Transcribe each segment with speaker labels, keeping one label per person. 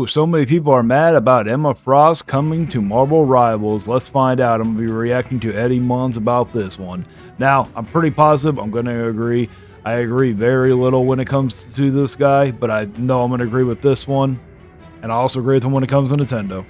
Speaker 1: Ooh, so many people are mad about Emma Frost coming to Marvel Rivals. Let's find out. I'm going to be reacting to Eddie Mons about this one. Now, I'm pretty positive I'm going to agree. I agree very little when it comes to this guy, but I know I'm going to agree with this one. And I also agree with him when it comes to Nintendo.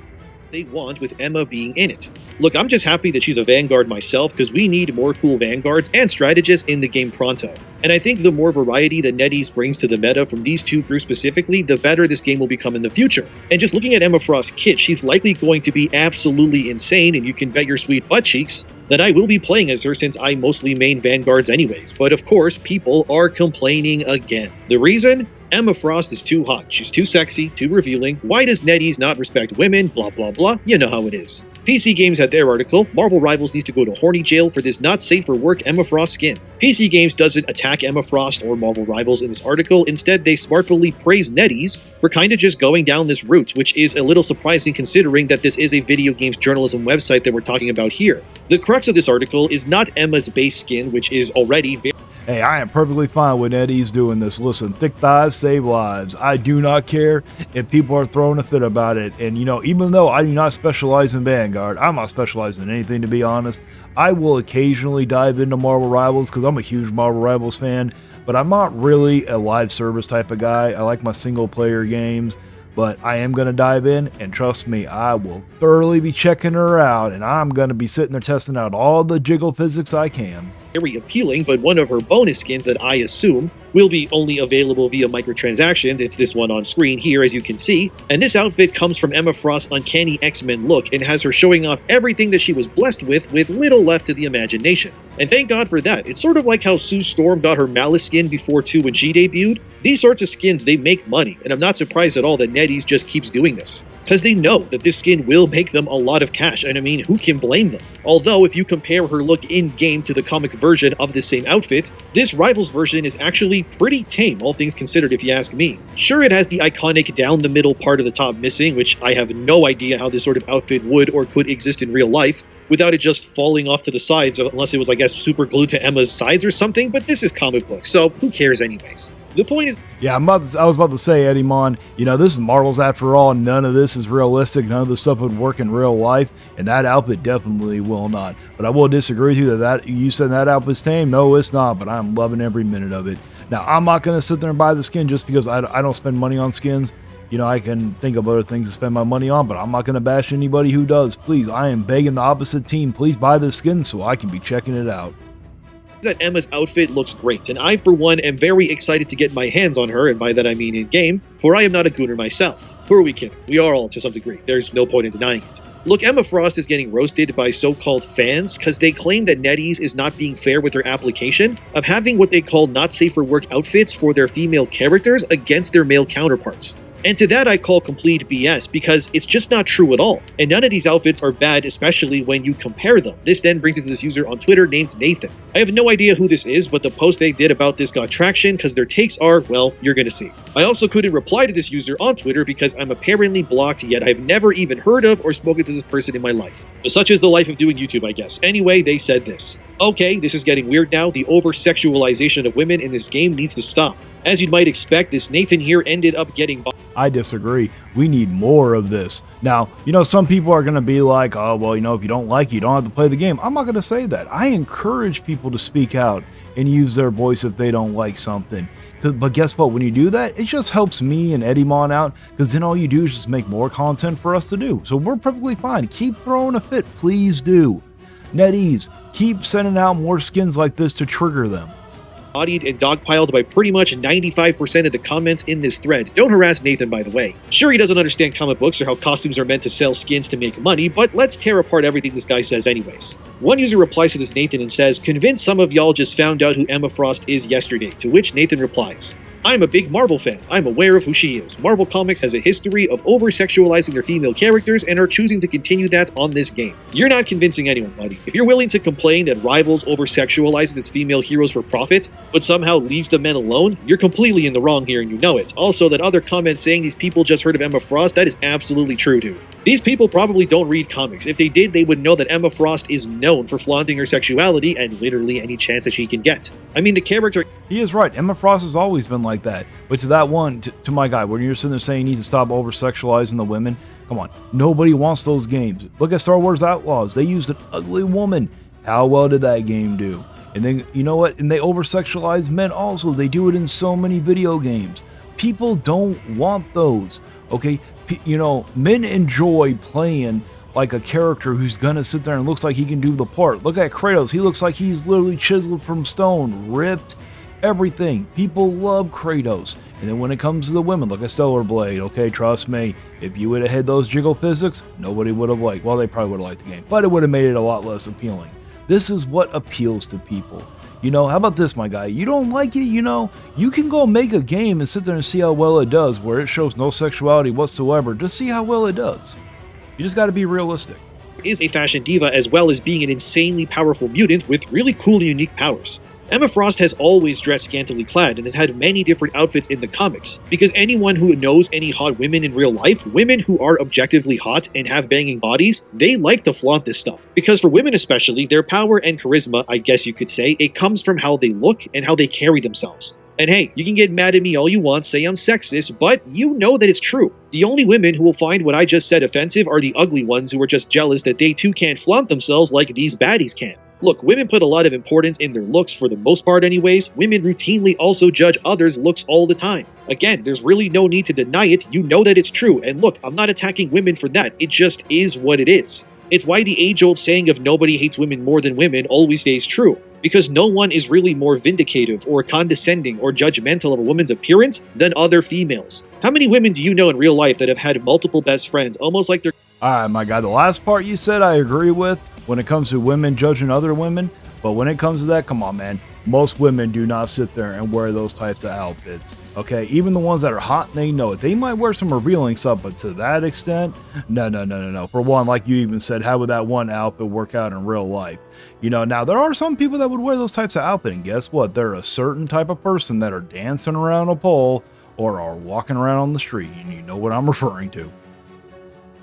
Speaker 2: They want with Emma being in it. Look, I'm just happy that she's a Vanguard myself because we need more cool Vanguards and strategists in the game pronto. And I think the more variety that NetEase brings to the meta from these two groups specifically, the better this game will become in the future. And just looking at emmafrost's kit, she's likely going to be absolutely insane, and you can bet your sweet butt cheeks that I will be playing as her since I mostly main Vanguards anyways. But of course, people are complaining again. The reason? Emma Frost is too hot, she's too sexy, too revealing, why does NetEase not respect women, blah blah blah, you know how it is. PC Games had their article, Marvel Rivals needs to go to horny jail for this not safe for work Emma Frost skin. PC Games doesn't attack Emma Frost or Marvel Rivals in this article, instead they smartfully praise NetEase for kinda just going down this route, which is a little surprising considering that this is a video games journalism website that we're talking about here. The crux of this article is not Emma's base skin, which is already very
Speaker 1: Hey, I am perfectly fine with Eddie's doing this. Listen, thick thighs save lives. I do not care if people are throwing a fit about it. And, you know, even though I do not specialize in Vanguard, I'm not specializing in anything, to be honest. I will occasionally dive into Marvel Rivals because I'm a huge Marvel Rivals fan, but I'm not really a live service type of guy. I like my single player games, but I am going to dive in, and trust me, I will thoroughly be checking her out, and I'm going to be sitting there testing out all the jiggle physics I can.
Speaker 2: Very appealing, but one of her bonus skins that I assume will be only available via microtransactions. It's this one on screen here, as you can see. And this outfit comes from Emma Frost's uncanny X-Men look and has her showing off everything that she was blessed with little left to the imagination. And thank God for that. It's sort of like how Sue Storm got her Malice skin before too when she debuted. These sorts of skins, they make money, and I'm not surprised at all that NetEase just keeps doing this. Because they know that this skin will make them a lot of cash, and I mean, who can blame them? Although, if you compare her look in-game to the comic version of the same outfit, this Rivals version is actually pretty tame, all things considered if you ask me. Sure, it has the iconic down-the-middle part of the top missing, which I have no idea how this sort of outfit would or could exist in real life, without it just falling off to the sides, unless it was, I guess, super glued to Emma's sides or something, but this is comic book, so who cares anyways? The point is...
Speaker 1: Yeah, I was about to say, Eddie Mon, you know, this is Marvel's after all. None of this is realistic. None of this stuff would work in real life, and that outfit definitely will not. But I will disagree with you that you said that outfit's tame. No, it's not, but I'm loving every minute of it. Now, I'm not going to sit there and buy the skin just because I don't spend money on skins. You know, I can think of other things to spend my money on, but I'm not going to bash anybody who does. Please, I am begging the opposite team, please buy this skin so I can be checking it out.
Speaker 2: That Emma's outfit looks great, and I, for one, am very excited to get my hands on her, and by that I mean in-game, for I am not a gooner myself. Who are we kidding? We are all to some degree. There's no point in denying it. Look, Emma Frost is getting roasted by so-called fans because they claim that NetEase is not being fair with her application of having what they call not safe for work outfits for their female characters against their male counterparts. And to that I call complete BS because it's just not true at all. And none of these outfits are bad, especially when you compare them. This then brings it to this user on Twitter named Nathan. I have no idea who this is, but the post they did about this got traction because their takes are, well, you're gonna see. I also couldn't reply to this user on Twitter because I'm apparently blocked, yet I've never even heard of or spoken to this person in my life. But such is the life of doing YouTube, I guess. Anyway, they said this. Okay, this is getting weird now. The over-sexualization of women in this game needs to stop. As you might expect, this Nathan here ended up getting...
Speaker 1: I disagree. We need more of this. Now, you know, some people are going to be like, oh, well, you know, if you don't like it, you don't have to play the game. I'm not going to say that. I encourage people to speak out and use their voice if they don't like something. But guess what? When you do that, it just helps me and Eddie Mon out, because then all you do is just make more content for us to do. So we're perfectly fine. Keep throwing a fit. Please do. NetEase, keep sending out more skins like this to trigger them.
Speaker 2: Bodied and dogpiled by pretty much 95% of the comments in this thread. Don't harass Nathan, by the way. Sure, he doesn't understand comic books or how costumes are meant to sell skins to make money, but let's tear apart everything this guy says anyways. One user replies to this Nathan and says, "Convinced some of y'all just found out who Emma Frost is yesterday," to which Nathan replies, "I'm a big Marvel fan. I'm aware of who she is. Marvel Comics has a history of over-sexualizing their female characters and are choosing to continue that on this game. You're not convincing anyone, buddy. If you're willing to complain that Rivals over-sexualizes its female heroes for profit, but somehow leaves the men alone, you're completely in the wrong here and you know it. Also, that other comment saying these people just heard of Emma Frost, that is absolutely true, dude. These people probably don't read comics. If they did, they would know that Emma Frost is known for flaunting her sexuality and literally any chance that she can get. I mean, the character..."
Speaker 1: He is right. Emma Frost has always been like like that. But to that one, to my guy, when you're sitting there saying you need to stop over sexualizing the women, come on, nobody wants those games. Look at Star Wars Outlaws. They used an ugly woman. How well did that game do? And then, you know what? And they over sexualize men also. They do it in so many video games. People don't want those. Okay, you know, men enjoy playing like a character who's gonna sit there and looks like he can do the part. Look at Kratos. He looks like he's literally chiseled from stone, ripped, everything. People love Kratos. And then when it comes to the women, look at Stellar Blade. Okay, trust me, if you would have had those jiggle physics, nobody would have liked. Well, they probably would have liked the game, but it would have made it a lot less appealing. This is what appeals to people. You know, how about this, my guy? You don't like it, you know, you can go make a game and sit there and see how well it does, where it shows no sexuality whatsoever. Just see how well it does. You just got to be realistic.
Speaker 2: Is a fashion diva as well as being an insanely powerful mutant with really cool and unique powers. Emma Frost has always dressed scantily clad and has had many different outfits in the comics, because anyone who knows any hot women in real life, women who are objectively hot and have banging bodies, they like to flaunt this stuff. Because for women especially, their power and charisma, I guess you could say, it comes from how they look and how they carry themselves. And hey, you can get mad at me all you want, say I'm sexist, but you know that it's true. The only women who will find what I just said offensive are the ugly ones who are just jealous that they too can't flaunt themselves like these baddies can. Look, women put a lot of importance in their looks for the most part anyways. Women routinely also judge others' looks all the time. Again, there's really no need to deny it, you know that it's true, and look, I'm not attacking women for that, it just is what it is. It's why the age-old saying of nobody hates women more than women always stays true, because no one is really more vindicative or condescending or judgmental of a woman's appearance than other females. How many women do you know in real life that have had multiple best friends, almost like they're—
Speaker 1: Alright, my guy, the last part you said I agree with when it comes to women judging other women, but when it comes to that, come on, man. Most women do not sit there and wear those types of outfits. Okay, even the ones that are hot, they know it. They might wear some revealing stuff, but to that extent, no. For one, like you even said, how would that one outfit work out in real life? You know, now there are some people that would wear those types of outfits, and guess what? They're a certain type of person that are dancing around a pole or are walking around on the street, and you know what I'm referring to.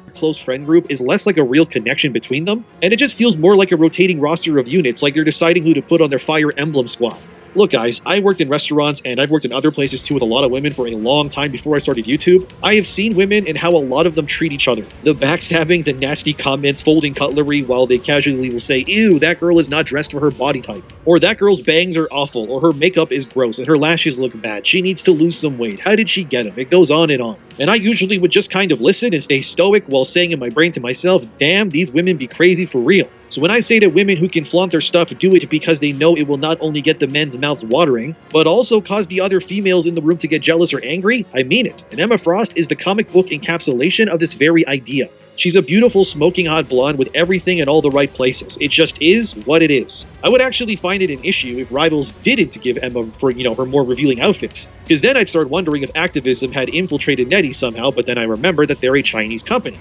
Speaker 2: close friend group is less like a real connection between them, and it just feels more like a rotating roster of units, like they're deciding who to put on their Fire Emblem squad. Look guys, I worked in restaurants and I've worked in other places too with a lot of women for a long time before I started YouTube. I have seen women and how a lot of them treat each other. The backstabbing, the nasty comments, folding cutlery while they casually will say, ew, that girl is not dressed for her body type. Or that girl's bangs are awful, or her makeup is gross and her lashes look bad. She needs to lose some weight. How did she get them? It goes on and on. And I usually would just kind of listen and stay stoic while saying in my brain to myself, damn, these women be crazy for real. So when I say that women who can flaunt their stuff do it because they know it will not only get the men's mouths watering, but also cause the other females in the room to get jealous or angry, I mean it. And Emma Frost is the comic book encapsulation of this very idea. She's a beautiful, smoking hot blonde with everything in all the right places. It just is what it is. I would actually find it an issue if Rivals didn't give Emma for, her more revealing outfits. Because then I'd start wondering if activism had infiltrated Nettie somehow, but then I remember that they're a Chinese company.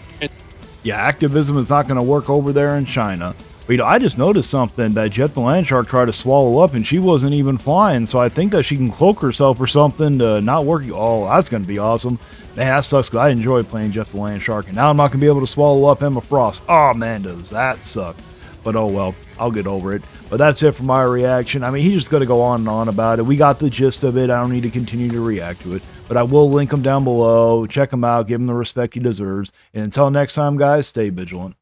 Speaker 1: Yeah, activism is not going to work over there in China. But, I just noticed something that Jet the Land Shark tried to swallow up and she wasn't even flying. So I think that she can cloak herself or something to not work. Oh, that's going to be awesome. Man, that sucks because I enjoy playing Jet the Land Shark. And now I'm not going to be able to swallow up Emma Frost. Oh, man, does that suck. But oh well, I'll get over it. But that's it for my reaction. I mean, he's just going to go on and on about it. We got the gist of it. I don't need to continue to react to it. But I will link him down below. Check him out. Give him the respect he deserves. And until next time, guys, stay vigilant.